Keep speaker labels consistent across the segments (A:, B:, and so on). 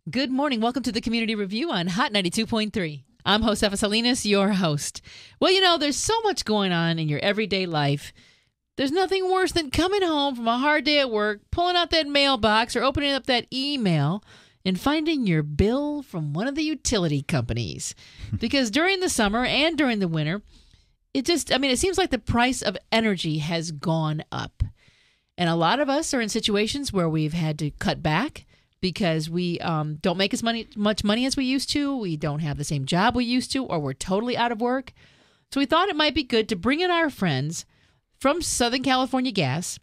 A: Good morning. Welcome to the Community Review on Hot 92.3. I'm Josefa Salinas, your host. Well, you know, there's so much going on in your everyday life. There's nothing worse than coming home from a hard day at work, pulling out that mailbox or opening up that email and finding your bill from one of the utility companies. Because during the summer and during the winter, it seems like the price of energy has gone up. And a lot of us are in situations where we've had to cut back because we don't make as much money as we used to. We don't have the same job we used to, or we're totally out of work. So we thought it might be good to bring in our friends from SoCal Gas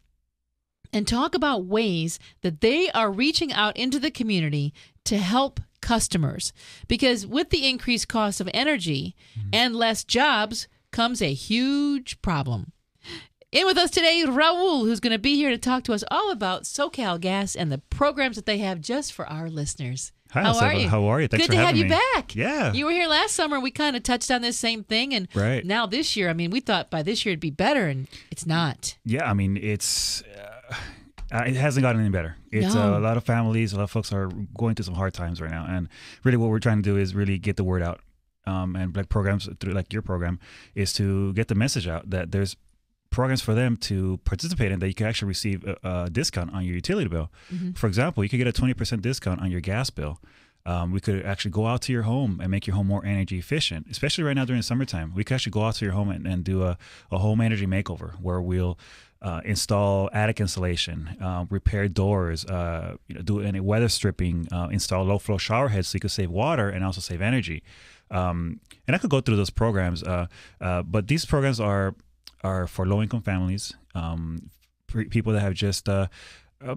A: and talk about ways that they are reaching out into the community to help customers. Because with the increased cost of energy and less jobs comes a huge problem. In with us today, Raul, who's going to be here to talk to us all about SoCal Gas and the programs that they have just for our listeners.
B: Hi,
A: How are you?
B: How are you? Thanks
A: Good
B: for
A: to have
B: having
A: you
B: me.
A: back.
B: Yeah.
A: You were here last summer. We kind of touched on this same thing. And now this year, we thought by this year it'd be better, and it's not.
B: Yeah, it hasn't gotten any better. It's a lot of families, a lot of folks are going through some hard times right now. And really what we're trying to do is really get the word out. And like programs through like your program is to get the message out that there's programs for them to participate in that you can actually receive a discount on your utility bill. For example, you could get a 20% discount on your gas bill. We could actually go out to your home and make your home more energy efficient, especially right now during the summertime. We could actually go out to your home and do a home energy makeover where we'll install attic insulation, repair doors, do any weather stripping, install low flow shower heads so you could save water and also save energy. And I could go through those programs, but these programs are for low-income families, people that have just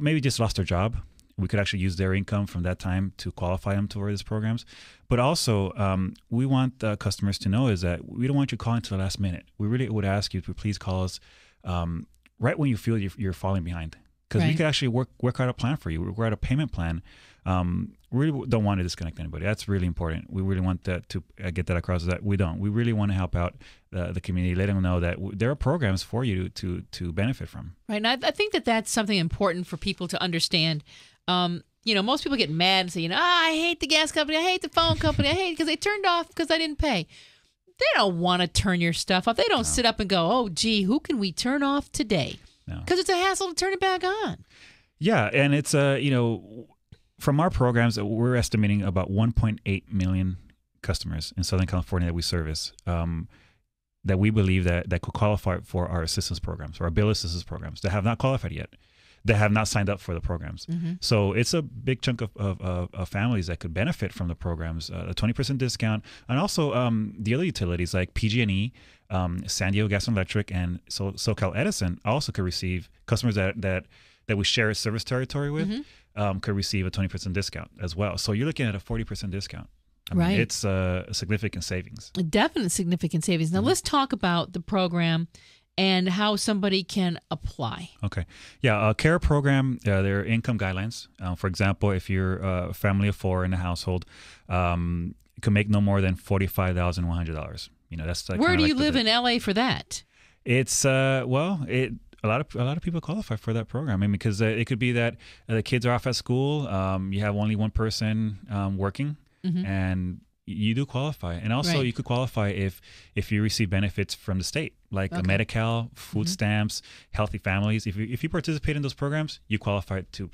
B: maybe just lost their job. We could actually use their income from that time to qualify them toward these programs. But also, we want customers to know is that we don't want you calling to the last minute. We really would ask you to please call us right when you feel you're falling behind. Because we could actually work out a plan for you. Work out a payment plan. We really don't want to disconnect anybody. That's really important. We really want that to get that across. That we don't. We really want to help out the community, let them know that there are programs for you to benefit from. Right.
A: And I think that that's something important for people to understand. Most people get mad and say, I hate the gas company. I hate the phone company. I hate it because they turned off because I didn't pay. They don't want to turn your stuff off. They don't sit up and go, oh, gee, who can we turn off today? Because it's a hassle to turn it back on.
B: Yeah, and it's from our programs, we're estimating about 1.8 million customers in Southern California that we service that we believe that could qualify for our assistance programs or our bill assistance programs that have not qualified yet, that have not signed up for the programs. So it's a big chunk of families that could benefit from the programs, a 20% discount, and also the other utilities like PG&E, San Diego Gas and Electric, and SoCal Edison also could receive customers that we share a service territory with could receive a 20% discount as well. So you're looking at a 40% discount. I mean, it's a significant savings.
A: A definite significant savings. Now let's talk about the program and how somebody can apply.
B: Okay. Yeah, a CARE program, there are income guidelines. For example, if you're a family of four in a household, you can make no more than $45,100. That's like
A: where do you live in LA for that?
B: It's a lot of people qualify for that program. Because it could be that the kids are off at school, you have only one person working, and you do qualify. And also you could qualify if you receive benefits from the state, like a Medi-Cal, food stamps, healthy families. If you participate in those programs, you qualify to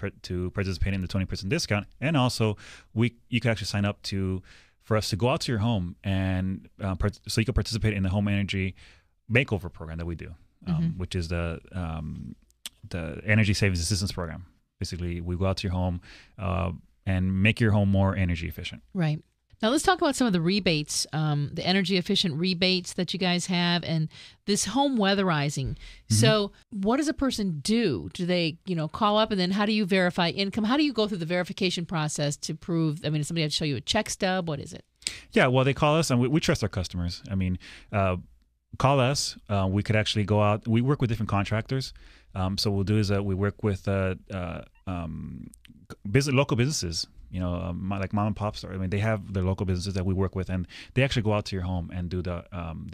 B: participate in the 20% discount. And also you can actually sign up for us to go out to your home and so you can participate in the home energy makeover program that we do, which is the energy savings assistance program. Basically, we go out to your home and make your home more energy efficient.
A: Right. Now let's talk about some of the rebates, the energy efficient rebates that you guys have, and this home weatherizing. So what does a person do? Do they, call up, and then how do you verify income? How do you go through the verification process to prove, does somebody have to show you a check stub? What is it?
B: Yeah, well, they call us, and we trust our customers. Call us. We could actually go out. We work with different contractors. So what we'll do is we work with local businesses, like mom and pops. They have their local businesses that we work with, and they actually go out to your home and do the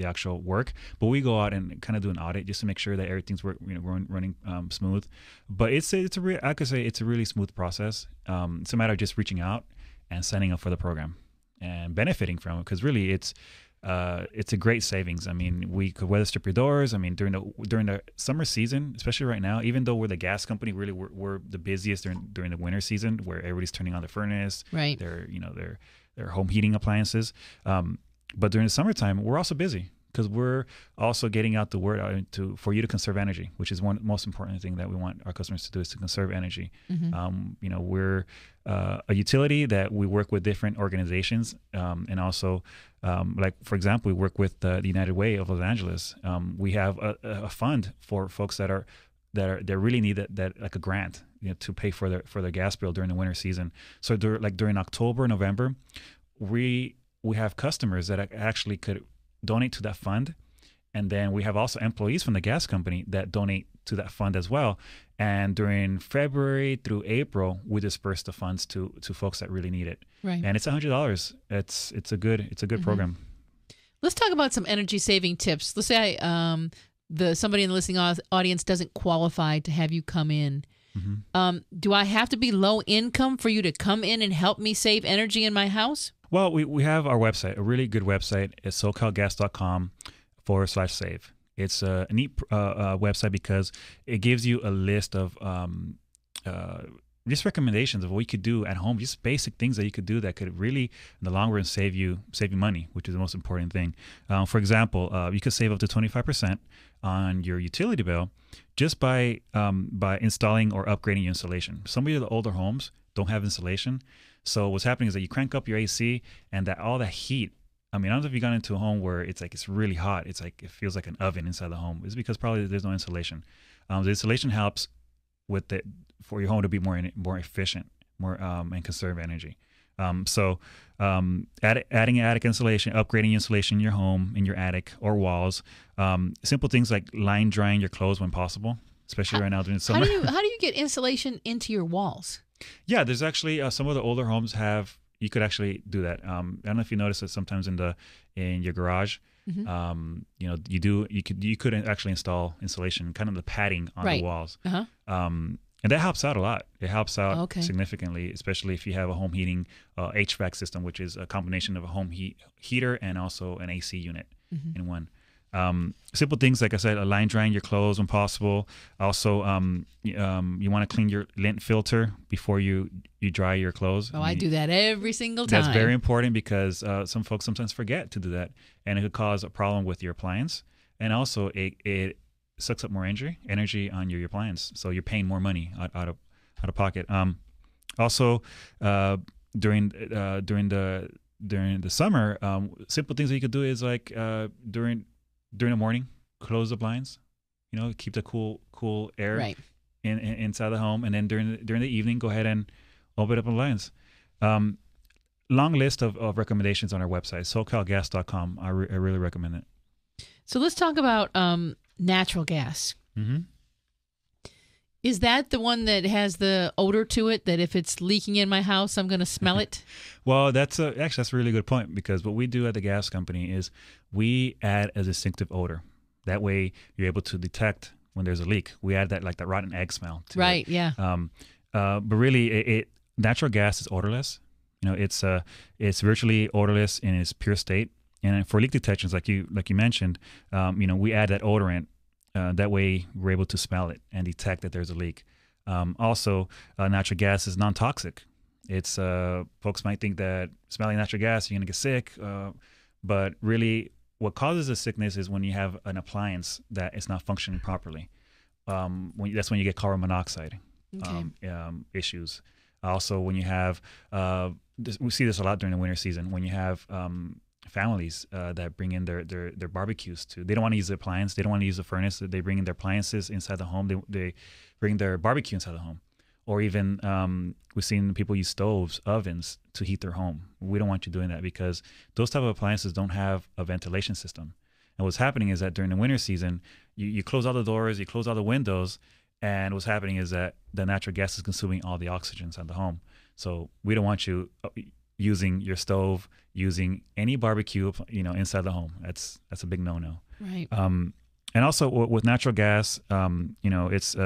B: actual work. But we go out and kind of do an audit just to make sure that everything's running smooth. But it's a really smooth process. It's a matter of just reaching out and signing up for the program and benefiting from it, because really it's a great savings. I mean, we could weather strip your doors. I mean, during the summer season, especially right now, even though we're the gas company, really we're the busiest during the winter season, where everybody's turning on the furnace,
A: right?
B: Their home heating appliances. But during the summertime, we're also busy, because we're also getting out the word out for you to conserve energy, which is one most important thing that we want our customers to do, is to conserve energy. We're a utility that we work with different organizations, and also like, for example, we work with the United Way of Los Angeles. We have a fund for folks that really need that, like a grant, to pay for their gas bill during the winter season. So during October, November, we have customers that actually could donate to that fund, and then we have also employees from the gas company that donate to that fund as well. And during February through April, we disperse the funds to folks that really need it.
A: Right.
B: And it's $100. It's a good program.
A: Let's talk about some energy saving tips. Let's say somebody in the listening audience doesn't qualify to have you come in. Do I have to be low income for you to come in and help me save energy in my house?
B: Well, we have our website, a really good website. It's SoCalGas.com/save. It's a neat website, because it gives you a list of just recommendations of what you could do at home, just basic things that you could do that could really, in the long run, save you money, which is the most important thing. For example, you could save up to 25% on your utility bill just by installing or upgrading your installation. Some of the older homes don't have insulation. So what's happening is that you crank up your AC, and all that heat. I mean, I don't know if you got into a home where it's really hot. It's like, it feels like an oven inside the home. It's because probably there's no insulation. The insulation helps with it for your home to be more efficient, and conserve energy. Adding attic insulation, upgrading insulation in your home, in your attic or walls. Simple things like line drying your clothes when possible, especially right now during the summer.
A: How do you get insulation into your walls?
B: Yeah, there's actually some of the older homes you could actually do that. I don't know if you notice that sometimes in your garage, you could actually install insulation, kind of the padding on the walls. And that helps out a lot. It helps out significantly, especially if you have a home heating HVAC system, which is a combination of a home heater and also an AC unit in one. Simple things, like I said, line drying your clothes when possible. Also, you want to clean your lint filter before you dry your clothes.
A: I do that every single time.
B: That's very important, because some folks sometimes forget to do that, and it could cause a problem with your appliance. And also, it sucks up more energy on your appliance, so you're paying more money out of pocket. Also, during the summer, simple things that you could do is like during the morning, close the blinds, keep the cool air inside the home, and then during the evening, go ahead and open up the blinds. Long list of recommendations on our website, SoCalGas.com. I really recommend it.
A: So let's talk about natural gas. Is that the one that has the odor to it, that if it's leaking in my house, I'm going to smell it?
B: Well, that's a really good point, because what we do at the gas company is we add a distinctive odor. That way, you're able to detect when there's a leak. We add that, like that rotten egg smell to it.
A: Yeah.
B: But really, natural gas is odorless. It's virtually odorless in its pure state. And for leak detections, like you mentioned, we add that odorant. That way, we're able to smell it and detect that there's a leak. Also, natural gas is non-toxic. It's folks might think that smelling natural gas, you're going to get sick. But really, what causes the sickness is when you have an appliance that is not functioning properly. That's when you get carbon monoxide issues. Also, when you have, we see this a lot during the winter season, when you have families that bring in their barbecues they don't want to use the appliance, they don't want to use the furnace, they bring in their appliances inside the home, they bring their barbecue inside the home. Or even we've seen people use stoves, ovens to heat their home. We don't want you doing that, because those type of appliances don't have a ventilation system. And what's happening is that during the winter season, you close all the doors, you close all the windows, and what's happening is that the natural gas is consuming all the oxygen inside the home. So we don't want you using your stove, using any barbecue, inside the home. That's a big no-no.
A: Right.
B: And also with natural gas, it's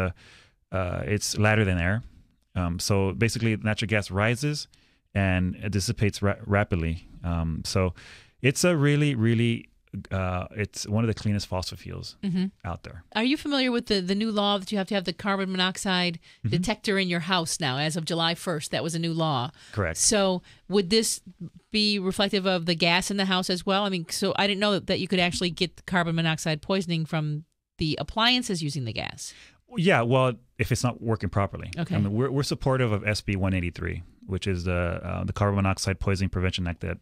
B: lighter than air. So basically, natural gas rises and it dissipates rapidly. So it's a really it's one of the cleanest fossil fuels out there.
A: Are you familiar with the new law that you have to have the carbon monoxide detector in your house now as of July 1st? That was a new law.
B: Correct.
A: So would this be reflective of the gas in the house as well? I mean, so I didn't know that you could actually get the carbon monoxide poisoning from the appliances using the gas.
B: Yeah, well, if it's not working properly.
A: Okay.
B: I mean, we're supportive of SB 183, which is the Carbon Monoxide Poisoning Prevention Act that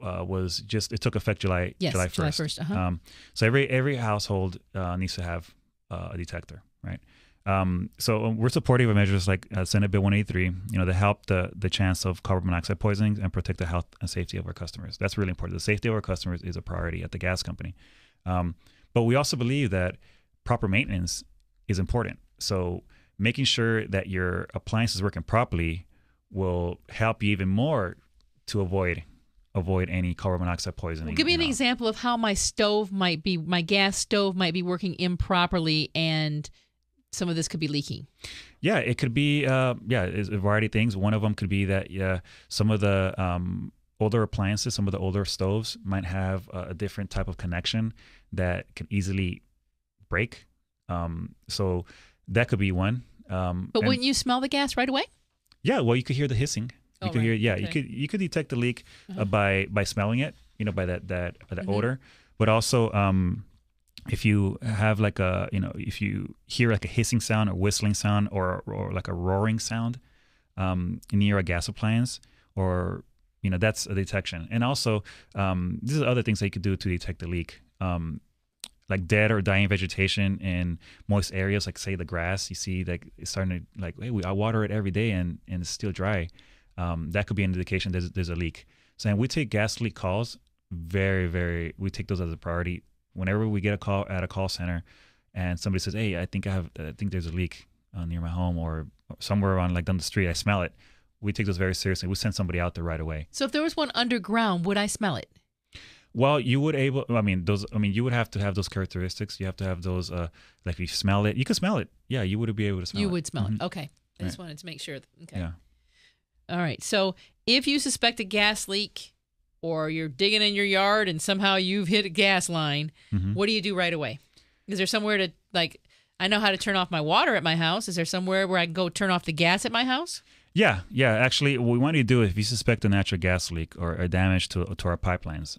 B: it took effect July 1st.
A: July 1st.
B: So every household needs to have a detector, right? So we're supportive of measures like Senate Bill 183, that help the chance of carbon monoxide poisoning and protect the health and safety of our customers. That's really important. The safety of our customers is a priority at the gas company. But we also believe that proper maintenance is important. So making sure that your appliance is working properly will help you even more to avoid any carbon monoxide poisoning.
A: Well, give me an example of how my gas stove might be working improperly and some of this could be leaking.
B: Yeah, it could be, it's a variety of things. One of them could be that some of the older appliances, some of the older stoves might have a different type of connection that can easily break. So that could be one.
A: But wouldn't you smell the gas right away?
B: Yeah, well, you could hear the hissing. You could hear, okay. You could detect the leak by smelling it, by that odor. But also, if you have like if you hear like a hissing sound or whistling sound or like a roaring sound near a gas appliance, or that's a detection. And also, these are other things that you could do to detect the leak. Like dead or dying vegetation in moist areas, like say the grass, you see like it's starting to like, hey, I water it every day and it's still dry. That could be an indication there's a leak. So we take gas leak calls we take those as a priority. Whenever we get a call at a call center and somebody says, hey, I think there's a leak near my home or somewhere around like down the street, I smell it. We take those very seriously. We send somebody out there right away.
A: So if there was one underground, would I smell it?
B: Well, you would you would have to have those characteristics. You have to have those, like if you smell it, you could smell it. Yeah, you would be able to smell it.
A: You would smell it. Okay. I just wanted to make sure. Okay.
B: Yeah.
A: All right. So if you suspect a gas leak or you're digging in your yard and somehow you've hit a gas line, what do you do right away? Is there somewhere to, like, I know how to turn off my water at my house. Is there somewhere where I can go turn off the gas at my house? Yeah.
B: Actually, what we want you to do if you suspect a natural gas leak or a damage to our pipelines,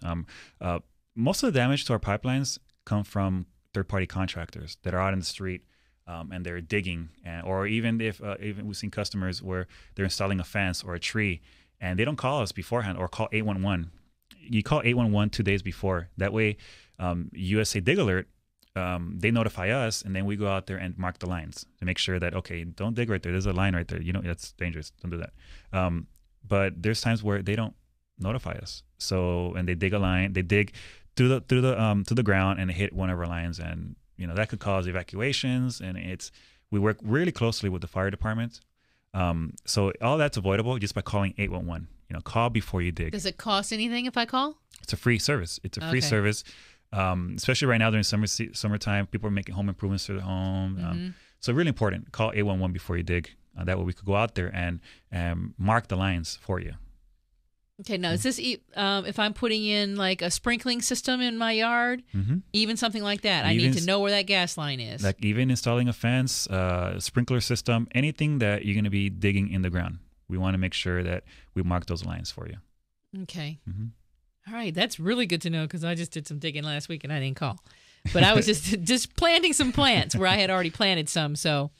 B: most of the damage to our pipelines come from third-party contractors that are out in the street and they're digging, or even if we've seen customers where they're installing a fence or a tree and they don't call us beforehand or call 811. You call 811 2 days before. That way, USA Dig Alert, they notify us, and then we go out there and mark the lines to make sure that, okay, don't dig right there. There's a line right there. That's dangerous. Don't do that. But there's times where they don't notify us. So, and they dig a line, they dig to the ground and they hit one of our lines, and that could cause evacuations. And we work really closely with the fire department. So all that's avoidable just by calling 811. Call before you dig.
A: Does it cost anything if I call?
B: It's a free service. It's a free service. Especially right now during summertime, people are making home improvements to their home. So really important. Call 811 before you dig. That way we could go out there and mark the lines for you.
A: Okay, now is this if I'm putting in like a sprinkling system in my yard, even something like that, I need to know where that gas line is. Like
B: even installing a fence, sprinkler system, anything that you're going to be digging in the ground. We want to make sure that we mark those lines for you.
A: Okay. All right, that's really good to know because I just did some digging last week and I didn't call. But I was just planting some plants where I had already planted some, so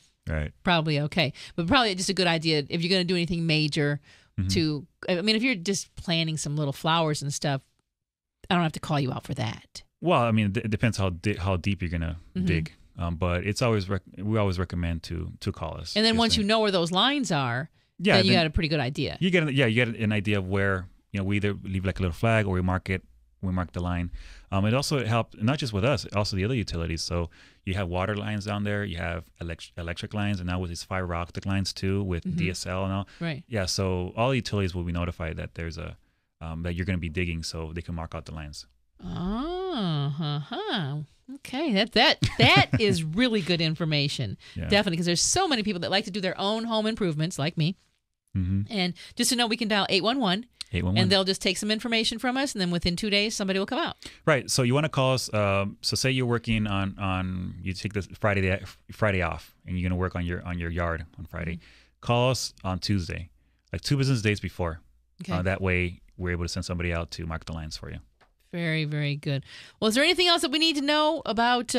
A: probably okay. But probably just a good idea if you're going to do anything major if you're just planting some little flowers and stuff, I don't have to call you out for that.
B: Well, it depends how deep you're going to dig. But it's always we always recommend to call us.
A: And then once you know where those lines are, then you got a pretty good idea.
B: You get an idea of where, we either leave like a little flag or we mark the line. It also helped not just with us, also the other utilities. So you have water lines down there, you have electric lines, and now with these fiber optic lines too, with DSL and all.
A: Right.
B: Yeah. So all the utilities will be notified that there's that you're going to be digging, so they can mark out the lines.
A: Okay, that is really good information.
B: Yeah.
A: Definitely, because there's so many people that like to do their own home improvements, like me. And just to know, we can dial 811.
B: 811.
A: And they'll just take some information from us, and then within 2 days, somebody will come out.
B: Right. So you want to call us. So say you're working on you take this Friday off, and you're going to work on your yard on Friday. Call us on Tuesday, like 2 business days before.
A: Okay.
B: That way, we're able to send somebody out to mark the lines for you.
A: Very, very good. Well, is there anything else that we need to know about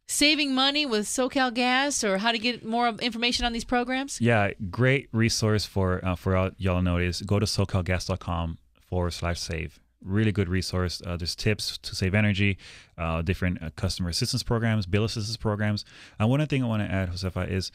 A: saving money with SoCal Gas, or how to get more information on these programs?
B: Yeah, great resource for all y'all to know is go to SoCalGas.com/save. Really good resource. There's tips to save energy, different customer assistance programs, bill assistance programs. And one other thing I want to add, Josefa, is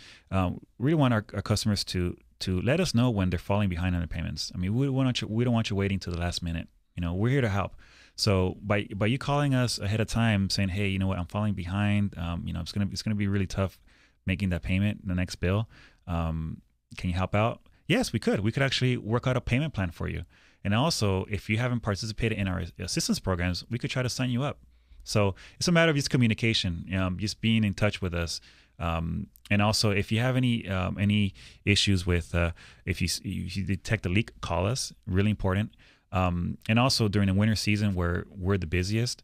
B: really want our customers to let us know when they're falling behind on their payments. I mean, we don't want you waiting to the last minute. We're here to help. So by you calling us ahead of time, saying, hey, you know what, I'm falling behind. It's gonna be really tough making that payment, the next bill. Can you help out? Yes, we could. We could actually work out a payment plan for you. And also, if you haven't participated in our assistance programs, we could try to sign you up. So it's a matter of just communication, just being in touch with us. And also, if you have any issues with if you detect a leak, call us. Really important. And also during the winter season where we're the busiest,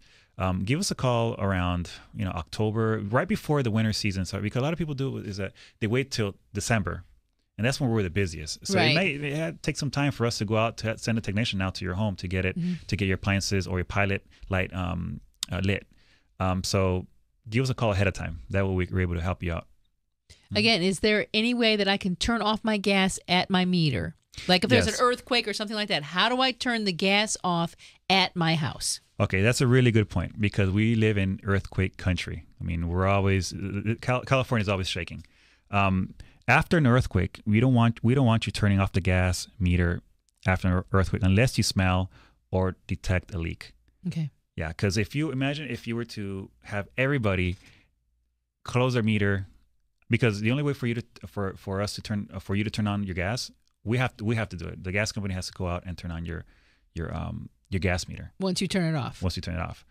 B: give us a call around October, right before the winter season. So because a lot of people do is that they wait till December, and that's when we're the busiest. So it may take some time for us to go out to send a technician out to your home to get it to get your appliances or your pilot light lit. So give us a call ahead of time. That way we're able to help you out.
A: Again, is there any way that I can turn off my gas at my meter? Like if there's an earthquake or something like that, how do I turn the gas off at my house? Okay,
B: that's a really good point, because we live in earthquake country. I mean, we're always California is always shaking. After an earthquake, we don't want you turning off the gas meter after an earthquake unless you smell or detect a leak.
A: Okay.
B: Yeah, because if you were to have everybody close their meter, because the only way for you to turn on your gas, we have to do it. The gas company has to go out and turn on your gas meter.
A: Once you turn it off.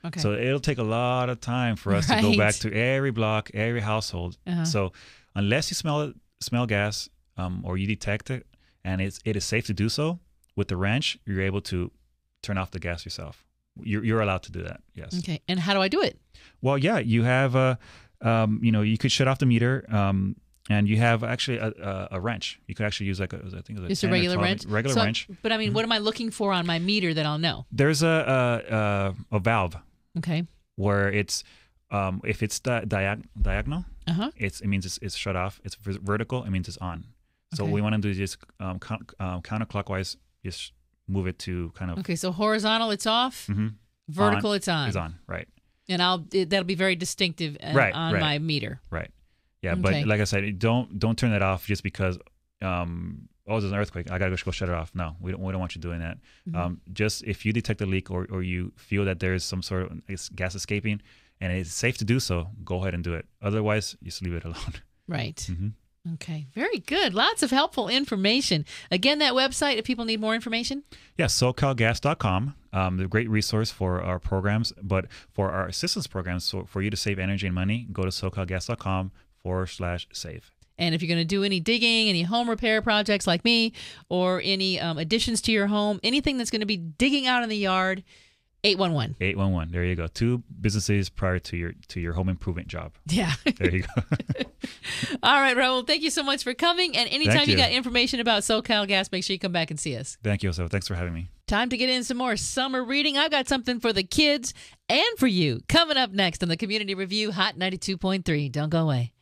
B: Okay. So it'll take a lot of time for us to go back to every block, every household. So unless you smell gas or you detect it, and it is safe to do so, with the wrench, you're able to turn off the gas yourself. You're allowed to do that. Yes.
A: Okay. And how do I do it?
B: Well, yeah, you have you could shut off the meter. And you have actually a wrench. You could actually use
A: just a regular wrench.
B: Wrench.
A: But I mean, what am I looking for on my meter that I'll know?
B: There's a valve.
A: Okay.
B: Where it's if it's diagonal, it means it's shut off. It's vertical, it means it's on. So what we want to do is just counterclockwise, just move it to kind of. Okay,
A: so horizontal, it's off. Vertical, it's on.
B: It's on, right.
A: And that'll be very distinctive on my meter.
B: Right. Yeah, but like I said, don't turn that off just because there's an earthquake, I gotta go shut it off. No, we don't want you doing that. Just if you detect a leak or you feel that there is some sort of gas escaping and it's safe to do so, go ahead and do it. Otherwise, just leave it alone.
A: Right. Okay, very good. Lots of helpful information. Again, that website, if people need more information?
B: Yeah, SoCalGas.com. The great resource for our programs, but for our assistance programs, so for you to save energy and money, go to SoCalGas.com/save.
A: And if you're going to do any digging, any home repair projects like me, or any additions to your home, anything that's going to be digging out in the yard, 811.
B: 811. There you go. 2 businesses prior to your home improvement job.
A: Yeah.
B: There you go.
A: All right, Raul. Thank you so much for coming. And anytime you got information about SoCal Gas, make sure you come back and see us.
B: Thank you, so thanks for having me.
A: Time to get in some more summer reading. I've got something for the kids and for you coming up next on the Community Review Hot 92.3. Don't go away.